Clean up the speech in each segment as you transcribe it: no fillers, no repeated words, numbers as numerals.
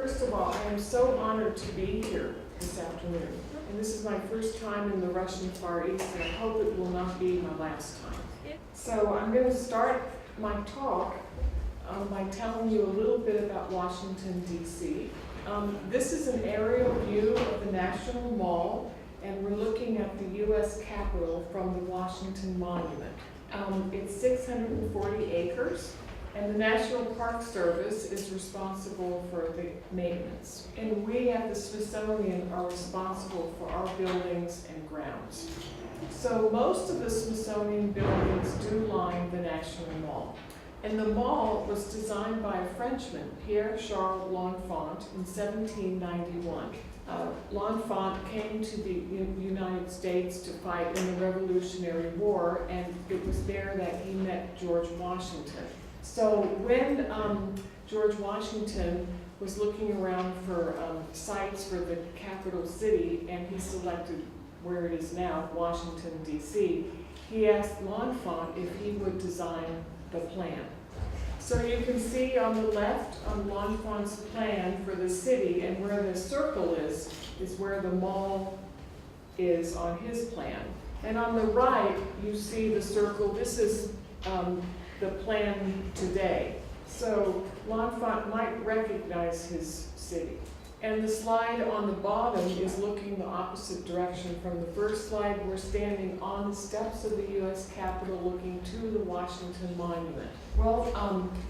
first of all, I am so honored to be here this afternoon. And this is my first time in the Russian Far East, and I hope it will not be my last time. So I'm going to start my talk by telling you a little bit about Washington, D.C. This is an aerial view of the National Mall, and we're looking at the U.S. Capitol from the Washington Monument. It's 640 acres. And the National Park Service is responsible for the maintenance. And we at the Smithsonian are responsible for our buildings and grounds. So most of the Smithsonian buildings do line the National Mall. And the mall was designed by a Frenchman, Pierre-Charles L'Enfant, in 1791. L'Enfant came to the United States to fight in the Revolutionary War, and it was there that he met George Washington. So when George Washington was looking around for sites for the capital city, and he selected where it is now, Washington, D.C., he asked L'Enfant if he would design the plan. So you can see on the left on L'Enfant's plan for the city, and where the circle is where the mall is on his plan. And on the right, you see the circle. This is the plan today. So L'Enfant might recognize his city. And the slide on the bottom is looking the opposite direction from the first slide. We're standing on the steps of the U.S. Capitol looking to the Washington Monument. Well,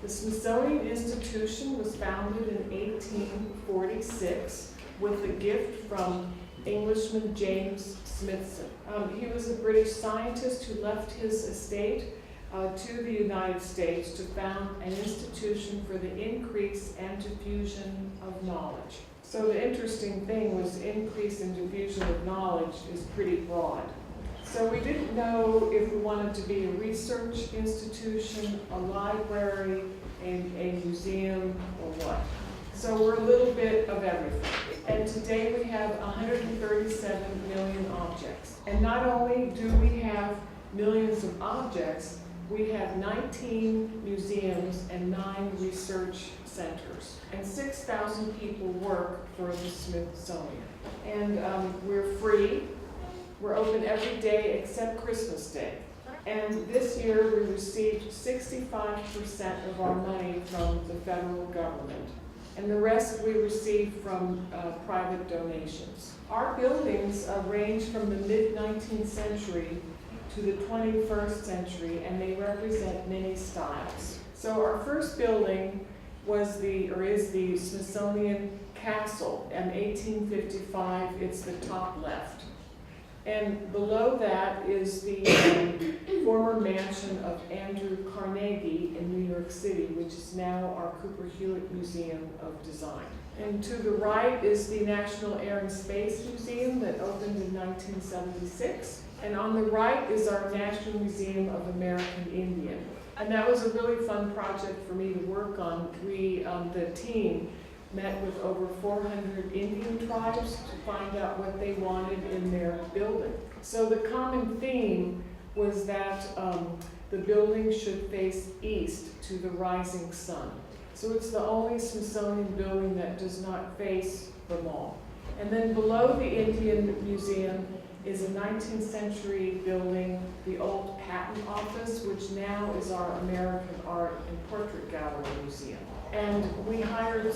the Smithsonian Institution was founded in 1846 with a gift from Englishman James Smithson. He was a British scientist who left his estate to the United States to found an institution for the increase and diffusion of knowledge. So the interesting thing was increase and diffusion of knowledge is pretty broad. So we didn't know if we wanted to be a research institution, a library, a museum, or what. So we're a little bit of everything. And today we have 137 million objects. And not only do we have millions of objects, we have 19 museums and 9 research centers. And 6,000 people work for the Smithsonian. And we're free. We're open every day except Christmas Day. And this year we received 65% of our money from the federal government. And the rest we received from private donations. Our buildings range from the mid-19th century to the 21st century, and they represent many styles. So our first building is the Smithsonian Castle. In 1855, it's the top left. And below that is the former mansion of Andrew Carnegie in New York City, which is now our Cooper Hewitt Museum of Design. And to the right is the National Air and Space Museum that opened in 1976. And on the right is our National Museum of American Indian. And that was a really fun project for me to work on. We, the team, met with over 400 Indian tribes to find out what they wanted in their building. So the common theme was that the building should face east to the rising sun. So it's the only Smithsonian building that does not face the mall. And then below the Indian Museum is a 19th century building, the old Patent Office, which now is our American Art and Portrait Gallery Museum. And we hired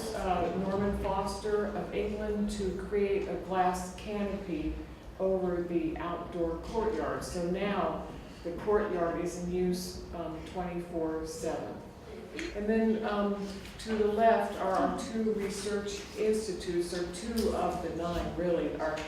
Norman Foster of England to create a glass canopy over the outdoor courtyard. So now the courtyard is in use 24/7. And then to the left are our 2 research institutes, or 2 of the 9 really. Our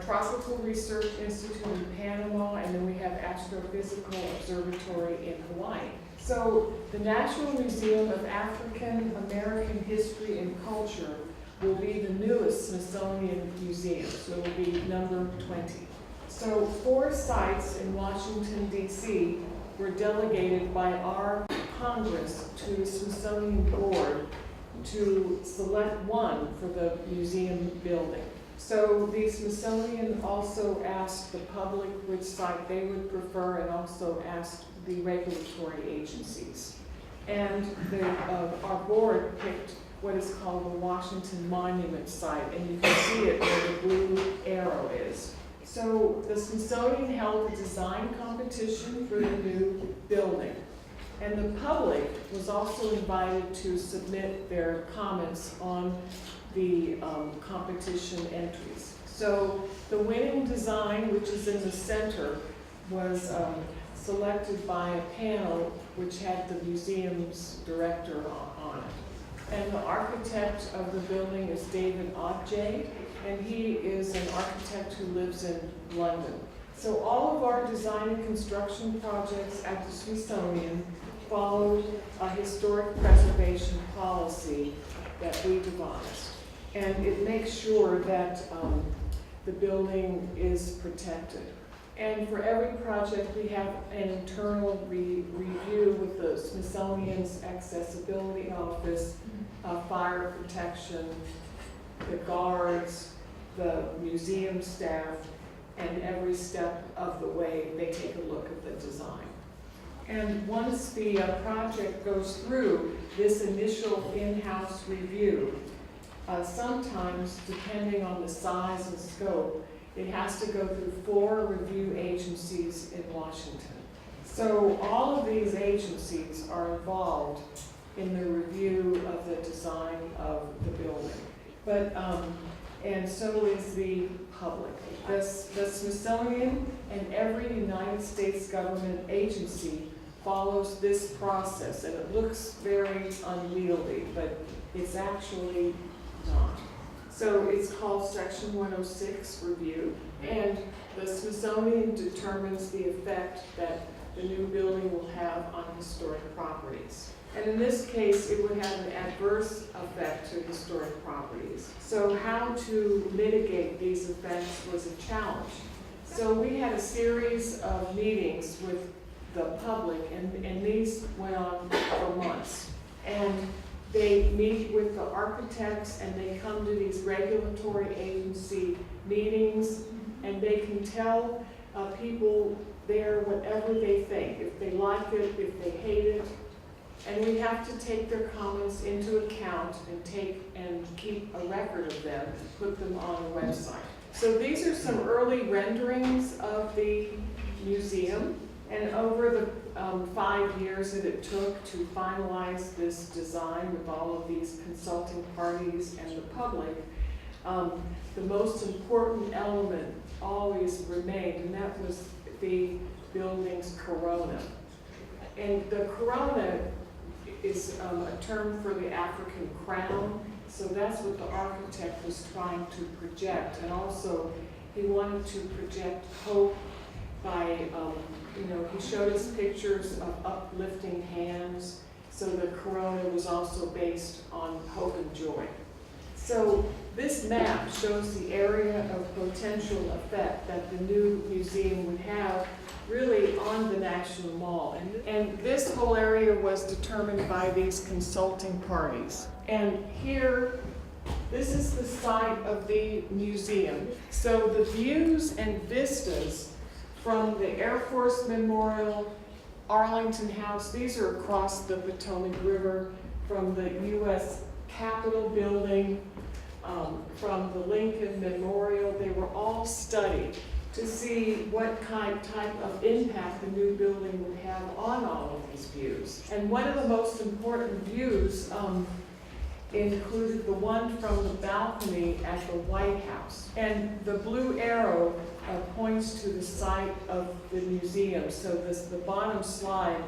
Tropical Research Institute in Panama, and then we have Astrophysical Observatory in Hawaii. So the National Museum of African American History and Culture will be the newest Smithsonian museum, so it will be number 20. So 4 sites in Washington, D.C. were delegated by our Congress to the Smithsonian Board to select one for the museum building. So the Smithsonian also asked the public which site they would prefer, and also asked the regulatory agencies. And our board picked what is called the Washington Monument Site, and you can see it where the blue arrow is. So the Smithsonian held a design competition for the new building. And the public was also invited to submit their comments on the competition entries. So the winning design, which is in the center, was selected by a panel which had the museum's director on it. And the architect of the building is David Odjay, and he is an architect who lives in London. So all of our design and construction projects at the Smithsonian followed a historic preservation policy that we devised. And it makes sure that the building is protected. And for every project, we have an internal review with the Smithsonian's Accessibility Office, fire protection, the guards, the museum staff, and every step of the way they take a look at the design. And once the project goes through this initial in-house review, sometimes, depending on the size and scope, it has to go through 4 review agencies in Washington. So all of these agencies are involved in the review of the design of the building. But, and so is the public. The Smithsonian and every United States government agency follows this process, and it looks very unwieldy, but it's actually not. So it's called Section 106 review, and the Smithsonian determines the effect that the new building will have on historic properties. And in this case, it would have an adverse effect to historic properties. So how to mitigate these effects was a challenge. So we had a series of meetings with the public, and these went on for months. And they meet with the architects, and they come to these regulatory agency meetings, and they can tell people there whatever they think, if they like it, if they hate it. And we have to take their comments into account and keep a record of them, put them on a website. So these are some early renderings of the museum. And over the 5 years that it took to finalize this design with all of these consulting parties and the public, the most important element always remained, and that was the building's corona. And the corona is a term for the African crown, so that's what the architect was trying to project. And also, he wanted to project hope by, he showed us pictures of uplifting hands, so the corona was also based on hope and joy. So this map shows the area of potential effect that the new museum would have really on the National Mall. And this whole area was determined by these consulting parties. And here, this is the site of the museum. So the views and vistas from the Air Force Memorial, Arlington House, these are across the Potomac River, from the U.S. Capitol building, from the Lincoln Memorial, they were all studied to see what type of impact the new building would have on all of these views. And one of the most important views included the one from the balcony at the White House. And the blue arrow points to the site of the museum. So the bottom slide,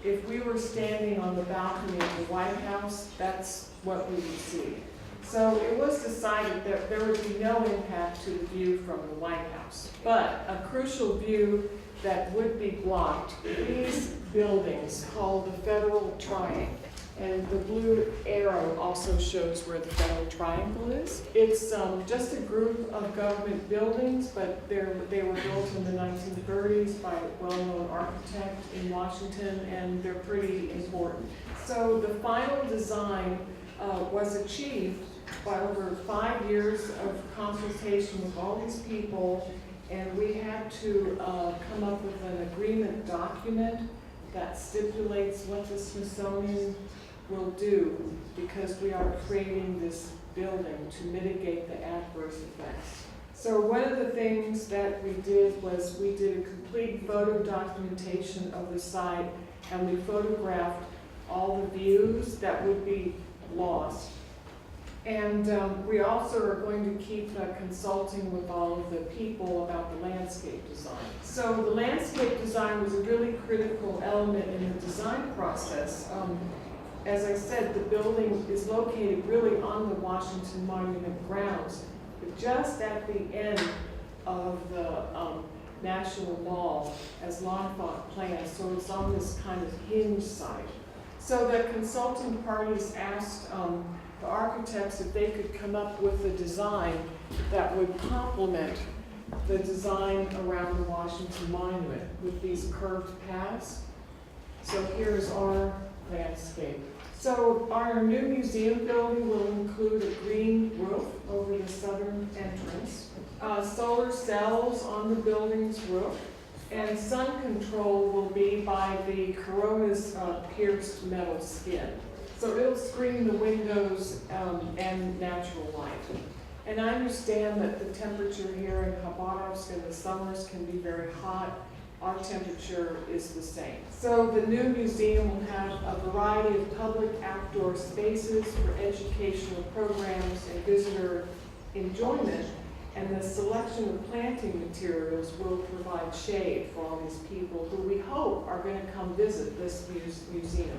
if we were standing on the balcony of the White House, that's what we would see. So it was decided that there would be no impact to the view from the White House. But a crucial view that would be blocked, these buildings called the Federal Triangle. And the blue arrow also shows where the Federal Triangle is. It's just a group of government buildings, but they were built in the 1930s by a well-known architect in Washington, and they're pretty important. So the final design was achieved by over 5 years of consultation with all these people, and we had to come up with an agreement document that stipulates what the Smithsonian will do, because we are creating this building to mitigate the adverse effects. So one of the things that we did was we did a complete photo documentation of the site, and we photographed all the views that would be lost. And we also are going to keep consulting with all of the people about the landscape design. So the landscape design was a really critical element in the design process. As I said, the building is located really on the Washington Monument grounds, but just at the end of the National Mall as L'Enfant planned, so it's on this kind of hinge site. So the consulting parties asked the architects if they could come up with a design that would complement the design around the Washington Monument with these curved paths. So here's our landscape. So our new museum building will include a green roof over the southern entrance, solar cells on the building's roof, and sun control will be by the Corona's pierced metal skin. So it'll screen the windows and natural light. And I understand that the temperature here in Khabarovsk in the summers can be very hot. Our temperature is the same. So the new museum will have a variety of public outdoor spaces for educational programs and visitor enjoyment. And the selection of planting materials will provide shade for all these people who we hope are going to come visit this museum.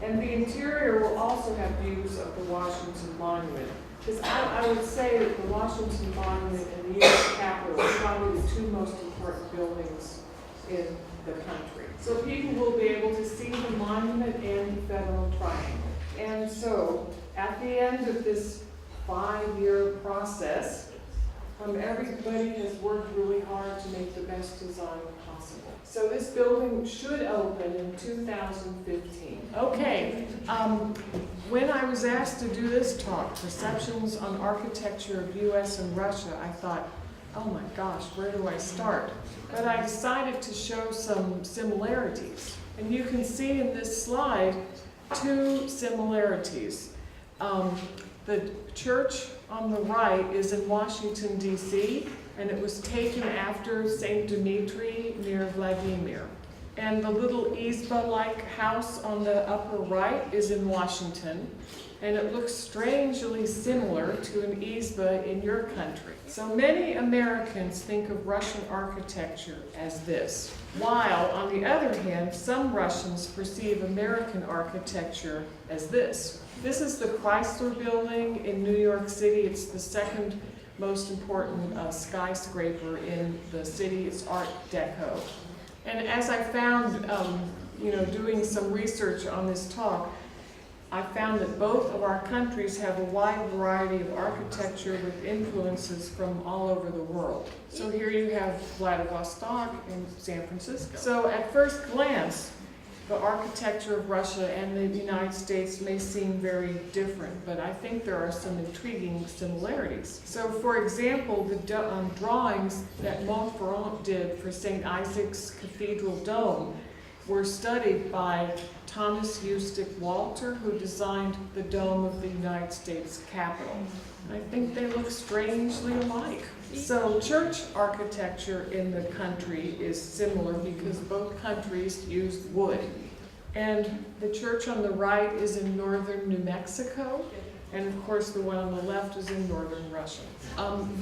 And the interior will also have views of the Washington Monument. Because I would say that the Washington Monument and the U.S. Capitol are probably the two most important buildings in the country. So people will be able to see the monument and the Federal Triangle. And so at the end of this 5-year process, everybody has worked really hard to make the best design possible. So this building should open in 2015. Okay, when I was asked to do this talk, Perceptions on Architecture of U.S. and Russia, I thought, oh my gosh, where do I start? But I decided to show some similarities. And you can see in this slide 2 similarities. The church on the right is in Washington, D.C., and it was taken after St. Dmitri near Vladimir. And the little izba-like house on the upper right is in Washington, and it looks strangely similar to an izba in your country. So many Americans think of Russian architecture as this, while, on the other hand, some Russians perceive American architecture as this. This is the Chrysler Building in New York City. It's the second most important skyscraper in the city. It's Art Deco. And as I found, doing some research on this talk, I found that both of our countries have a wide variety of architecture with influences from all over the world. So here you have Vladivostok and San Francisco. So at first glance, the architecture of Russia and the United States may seem very different, but I think there are some intriguing similarities. So for example, the drawings that Montferrand did for St. Isaac's Cathedral Dome were studied by Thomas Eustick Walter, who designed the dome of the United States Capitol. I think they look strangely alike. So church architecture in the country is similar because both countries used wood. And the church on the right is in northern New Mexico, and of course the one on the left is in northern Russia.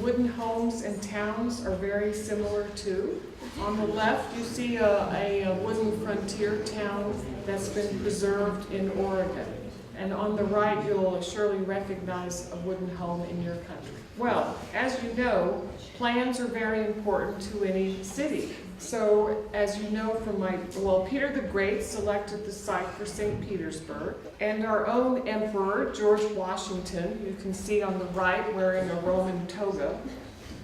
Wooden homes and towns are very similar too. On the left you see a wooden frontier town that's been preserved in Oregon. And on the right you'll surely recognize a wooden home in your country. Well, as you know, plans are very important to any city. So, as you know from Peter the Great selected the site for St. Petersburg, and our own emperor, George Washington, you can see on the right wearing a Roman toga,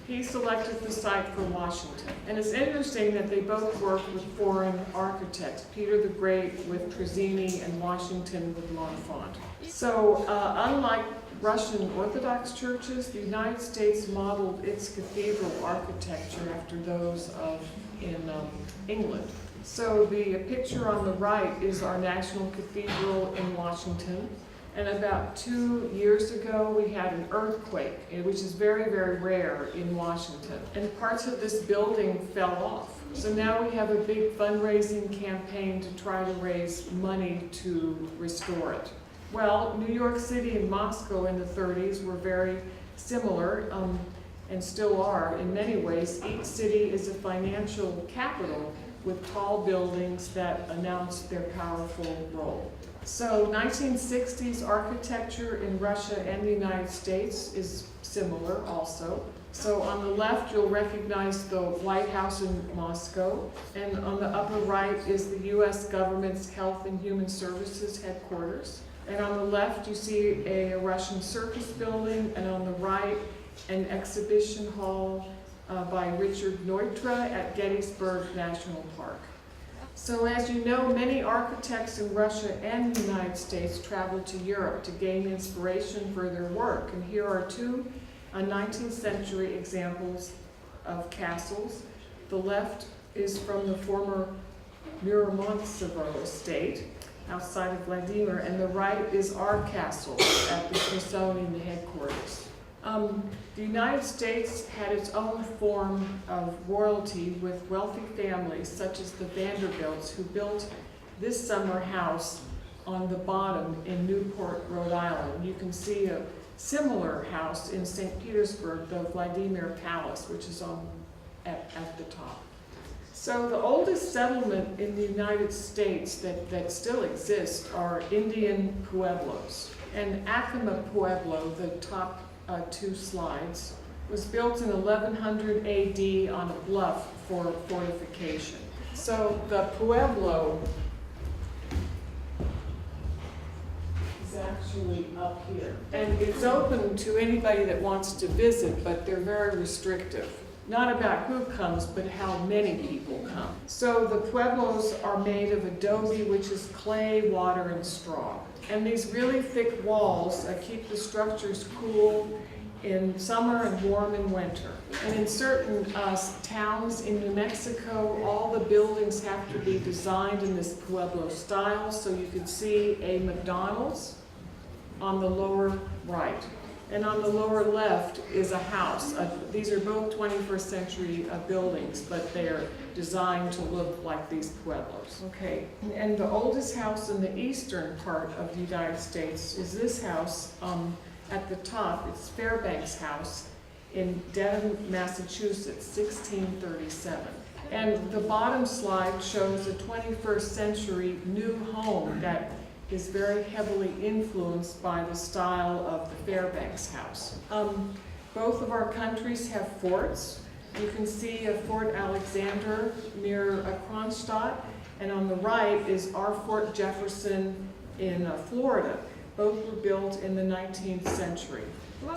he selected the site for Washington. And it's interesting that they both worked with foreign architects, Peter the Great with Trozzini and Washington with L'Enfant. So, unlike Russian Orthodox churches, the United States modeled its cathedral architecture after those in England. So the picture on the right is our National Cathedral in Washington. And about 2 years ago, we had an earthquake, which is very, very rare in Washington. And parts of this building fell off. So now we have a big fundraising campaign to try to raise money to restore it. Well, New York City and Moscow in the 30s were very similar, and still are in many ways. Each city is a financial capital with tall buildings that announce their powerful role. So 1960s architecture in Russia and the United States is similar also. So on the left you'll recognize the White House in Moscow, and on the upper right is the US government's Health and Human Services headquarters. And on the left you see a Russian circus building, and on the right an exhibition hall by Richard Neutra at Gettysburg National Park. So as you know, many architects in Russia and the United States traveled to Europe to gain inspiration for their work. And here are two 19th century examples of castles. The left is from the former Muromantsevo estate outside of Vladimir, and the right is our castle at the Smithsonian headquarters. The United States had its own form of royalty with wealthy families such as the Vanderbilts, who built this summer house on the bottom in Newport, Rhode Island. You can see a similar house in St. Petersburg, the Vladimir Palace, which is at the top. So the oldest settlement in the United States that still exists are Indian pueblos. And Acoma Pueblo, the top two slides, was built in 1100 AD on a bluff for fortification. So the pueblo is actually up here. And it's open to anybody that wants to visit, but they're very restrictive. Not about who comes, but how many people come. So the pueblos are made of adobe, which is clay, water, and straw. And these really thick walls keep the structures cool in summer and warm in winter. And in certain towns in New Mexico, all the buildings have to be designed in this Pueblo style. So you can see a McDonald's on the lower right. And on the lower left is a house. These are both 21st century buildings, but they're designed to look like these pueblos. Okay, and the oldest house in the eastern part of the United States is this house at the top. It's Fairbanks House in Dedham, Massachusetts, 1637. And the bottom slide shows a 21st century new home that is very heavily influenced by the style of the Fairbanks House. Both of our countries have forts. You can see Fort Alexander near Kronstadt, and on the right is our Fort Jefferson in Florida. Both were built in the 19th century.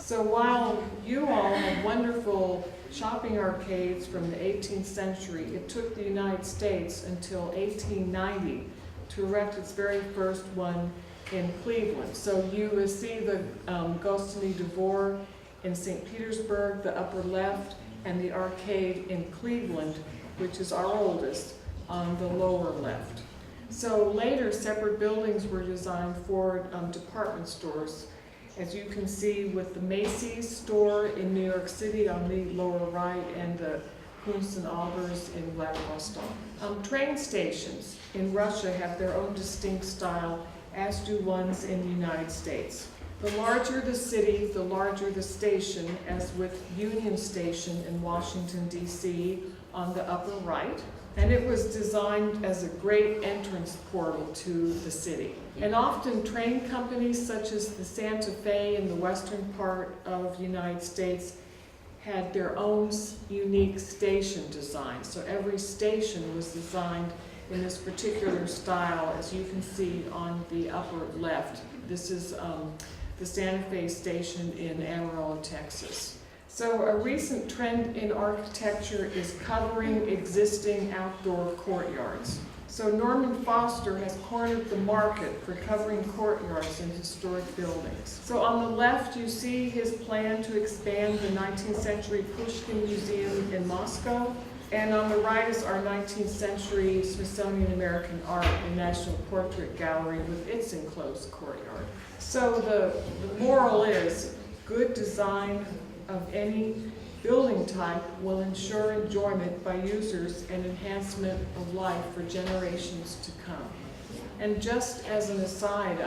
So while you all have wonderful shopping arcades from the 18th century, it took the United States until 1890 to erect its very first one in Cleveland. So you see the Gostinny Dvor in St. Petersburg, the upper left, and the arcade in Cleveland, which is our oldest, on the lower left. So later, separate buildings were designed for department stores, as you can see with the Macy's store in New York City on the lower right, and the Kunst und Albers in Vladivostok. Train stations in Russia have their own distinct style, as do ones in the United States. The larger the city, the larger the station, as with Union Station in Washington, D.C. on the upper right. And it was designed as a great entrance portal to the city. And often train companies such as the Santa Fe in the western part of the United States had their own unique station design. So every station was designed in this particular style, as you can see on the upper left. This is the Santa Fe station in Amarillo, Texas. So a recent trend in architecture is covering existing outdoor courtyards. So Norman Foster has cornered the market for covering courtyards in historic buildings. So on the left you see his plan to expand the 19th century Pushkin Museum in Moscow, And on the right is our 19th century Smithsonian American Art and National Portrait Gallery with its enclosed courtyard. So the moral is, good design of any building type will ensure enjoyment by users and enhancement of life for generations to come. And just as an aside,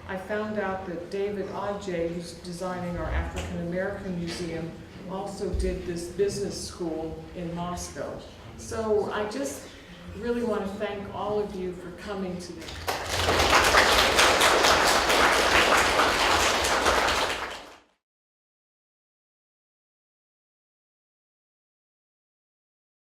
I found out that David Adjaye, who's designing our African American Museum, also did this business school in Moscow. So I just really want to thank all of you for coming today.